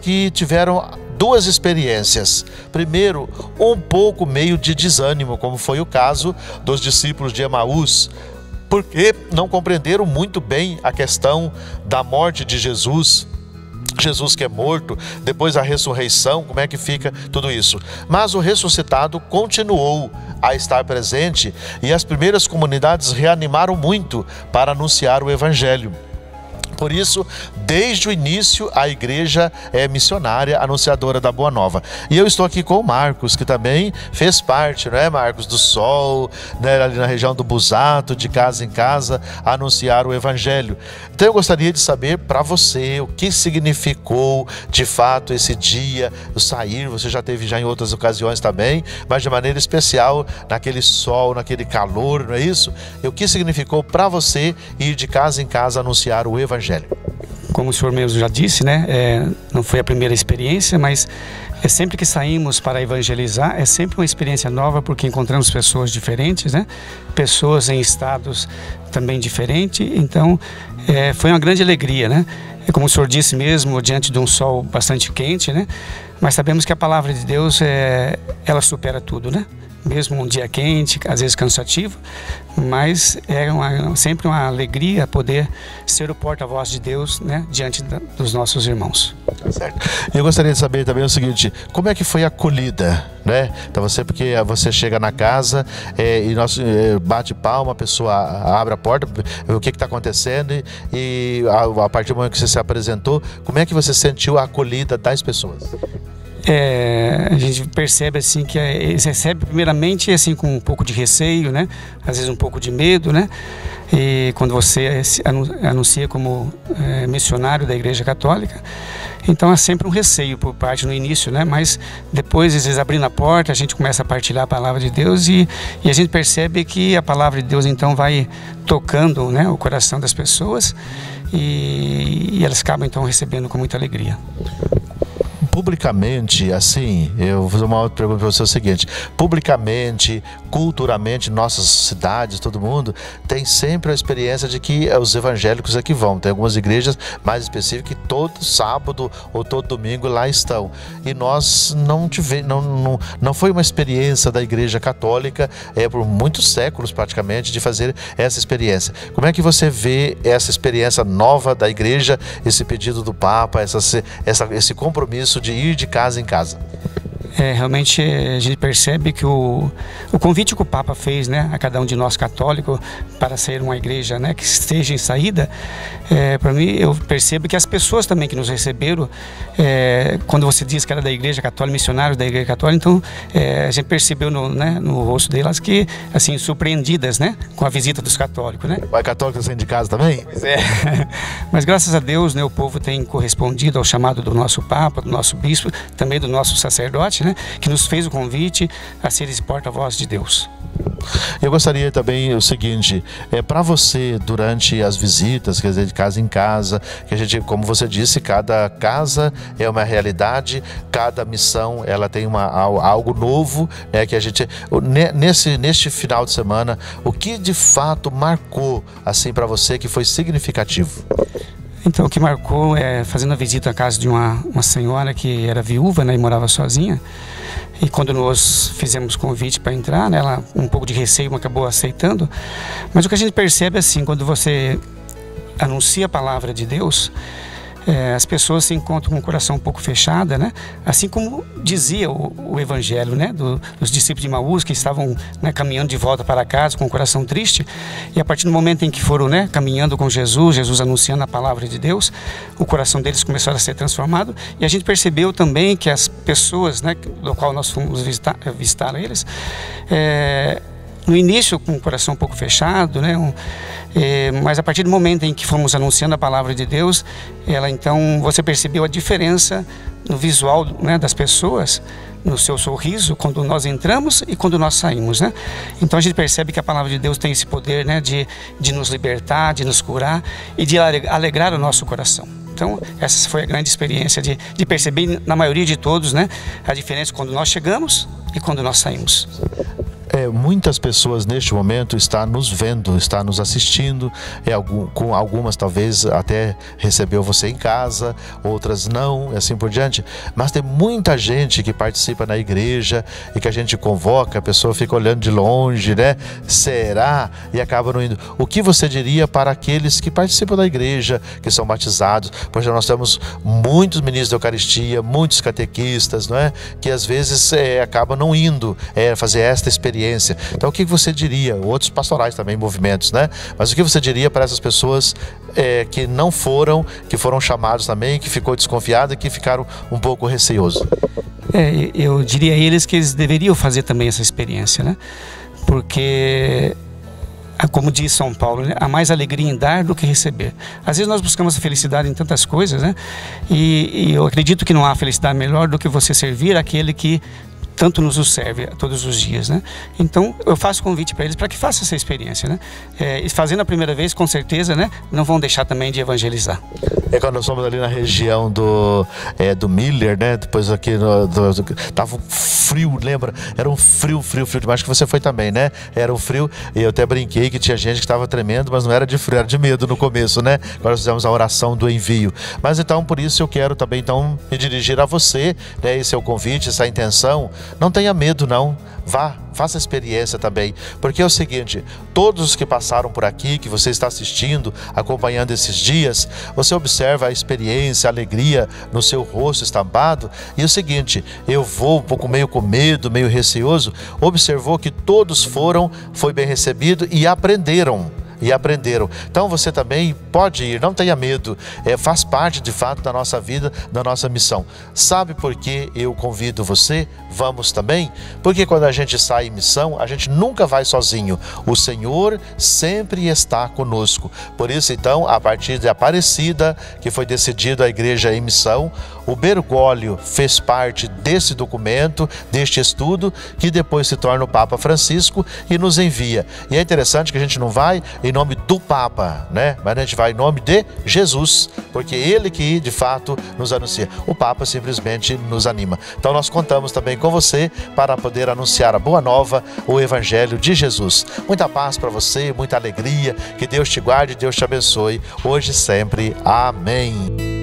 que tiveram duas experiências. Primeiro, um pouco meio de desânimo, como foi o caso dos discípulos de Emaús, porque não compreenderam muito bem a questão da morte de Jesus. Jesus que é morto, depois a ressurreição, como é que fica tudo isso? Mas o ressuscitado continuou a estar presente e as primeiras comunidades reanimaram muito para anunciar o Evangelho. Por isso, desde o início, a igreja é missionária, anunciadora da Boa Nova. E eu estou aqui com o Marcos, que também fez parte, não é, Marcos, do Sol, né, ali na região do Busato, de casa em casa, anunciar o Evangelho. Então eu gostaria de saber para você o que significou de fato esse dia, o sair. Você já teve já em outras ocasiões também, mas de maneira especial naquele sol, naquele calor, não é isso? E o que significou para você ir de casa em casa anunciar o Evangelho? Como o senhor mesmo já disse, né, não foi a primeira experiência, mas sempre que saímos para evangelizar, é sempre uma experiência nova, porque encontramos pessoas diferentes, né, pessoas em estados também diferentes, então foi uma grande alegria, né, como o senhor disse mesmo, diante de um sol bastante quente, né, mas sabemos que a palavra de Deus, ela supera tudo, né. Mesmo um dia quente, às vezes cansativo, mas é sempre uma alegria poder ser o porta-voz de Deus, né, diante dos nossos irmãos. Certo. Eu gostaria de saber também o seguinte, como é que foi a acolhida, né? Então porque você chega na casa e nós bate palma, a pessoa abre a porta, o que está acontecendo e a partir do momento que você se apresentou, como é que você sentiu a acolhida das pessoas? A gente percebe assim que eles recebem primeiramente assim com um pouco de receio, né? Às vezes um pouco de medo, né? E quando você anuncia como missionário da Igreja Católica, então é sempre um receio por parte no início, né? Mas depois eles abrindo a porta, a gente começa a partilhar a palavra de Deus e a gente percebe que a palavra de Deus então vai tocando, né, o coração das pessoas e elas acabam então recebendo com muita alegria. Publicamente, assim, eu vou fazer uma outra pergunta para você, é o seguinte, publicamente, culturalmente, nossas cidades, todo mundo, tem sempre a experiência de que os evangélicos aqui vão, tem algumas igrejas mais específicas que todo sábado ou todo domingo lá estão, e nós não foi uma experiência da Igreja Católica, por muitos séculos praticamente, de fazer essa experiência. Como é que você vê essa experiência nova da igreja, esse pedido do Papa, esse compromisso de ir de casa em casa? Realmente a gente percebe que o convite que o Papa fez, né, a cada um de nós católicos para ser uma igreja, né, que esteja em saída, para mim eu percebo que as pessoas também que nos receberam, quando você diz que era da Igreja Católica, missionários da Igreja Católica, então a gente percebeu no rosto delas que, assim, surpreendidas, né, com a visita dos católicos, né. Vai católico saindo de casa também? Pois é. Mas graças a Deus, né, o povo tem correspondido ao chamado do nosso Papa, do nosso Bispo, também do nosso sacerdote, né, que nos fez o convite a ser esse porta-voz de Deus. Eu gostaria também o seguinte, para você durante as visitas, quer dizer, de casa em casa, que a gente, como você disse, cada casa é uma realidade, cada missão ela tem algo novo, né, que a gente neste final de semana, o que de fato marcou assim para você que foi significativo? Então, o que marcou fazendo a visita à casa de uma senhora que era viúva, né, e morava sozinha. E quando nós fizemos convite para entrar, né, ela um pouco de receio, mas acabou aceitando. Mas o que a gente percebe é assim, quando você anuncia a palavra de Deus, as pessoas se encontram com o coração um pouco fechado, né? Assim como dizia o Evangelho, né, dos discípulos de Emaús, que estavam, né, caminhando de volta para casa com o coração triste, e a partir do momento em que foram, né, caminhando com Jesus anunciando a palavra de Deus, o coração deles começou a ser transformado, e a gente percebeu também que as pessoas, né, do qual nós fomos visitar eles, no início com o coração um pouco fechado, né, mas a partir do momento em que fomos anunciando a palavra de Deus, então você percebeu a diferença no visual, né, das pessoas, no seu sorriso, quando nós entramos e quando nós saímos, né? Então a gente percebe que a palavra de Deus tem esse poder, né, de nos libertar, de nos curar e de alegrar o nosso coração. Então essa foi a grande experiência de perceber na maioria de todos, né, a diferença quando nós chegamos e quando nós saímos. Muitas pessoas neste momento estão nos vendo, estão nos assistindo, com algumas talvez até recebeu você em casa, outras não, e assim por diante, mas tem muita gente que participa na igreja e que a gente convoca, a pessoa fica olhando de longe, né? Será? E acaba não indo. O que você diria para aqueles que participam da igreja, que são batizados? Pois nós temos muitos ministros da Eucaristia, muitos catequistas, não é? Que às vezes acabam não indo fazer esta experiência. Então o que você diria? Outros pastorais também, movimentos, né? Mas o que você diria para essas pessoas que não foram, que foram chamados também, que ficou desconfiado e que ficaram um pouco receosos? Eu diria a eles que eles deveriam fazer também essa experiência, né? Porque, como diz São Paulo, né? Há mais alegria em dar do que receber. Às vezes nós buscamos a felicidade em tantas coisas, né? E eu acredito que não há felicidade melhor do que você servir aquele que tanto nos serve todos os dias, né? Então eu faço convite para eles para que façam essa experiência, né? E fazendo a primeira vez, com certeza, né? Não vão deixar também de evangelizar. Quando nós fomos ali na região do Miller, né? Depois aqui tava um frio, lembra? Era um frio demais, que você foi também, né? Era um frio, e eu até brinquei que tinha gente que estava tremendo, mas não era de frio, era de medo no começo, né? Agora nós fizemos a oração do envio. Mas então, por isso eu quero também então me dirigir a você, né? Esse é o convite, essa intenção. Não tenha medo, não. Vá, faça a experiência também, porque é o seguinte, todos os que passaram por aqui, que você está assistindo, acompanhando esses dias, você observa a experiência, a alegria no seu rosto estampado, e é o seguinte, eu vou um pouco meio com medo, meio receoso, observou que todos foi bem recebido e aprenderam. Então você também pode ir, não tenha medo, faz parte de fato da nossa vida, da nossa missão. Sabe por que eu convido você? Vamos também? Porque quando a gente sai em missão, a gente nunca vai sozinho. O Senhor sempre está conosco. Por isso então, a partir de Aparecida, que foi decidido a igreja em missão, o Bergoglio fez parte desse documento, deste estudo, que depois se torna o Papa Francisco e nos envia. E é interessante que a gente não vai em nome do Papa, né? Mas a gente vai em nome de Jesus, porque ele que de fato nos anuncia. O Papa simplesmente nos anima. Então nós contamos também com você para poder anunciar a boa nova, o Evangelho de Jesus. Muita paz para você, muita alegria, que Deus te guarde, Deus te abençoe, hoje e sempre. Amém.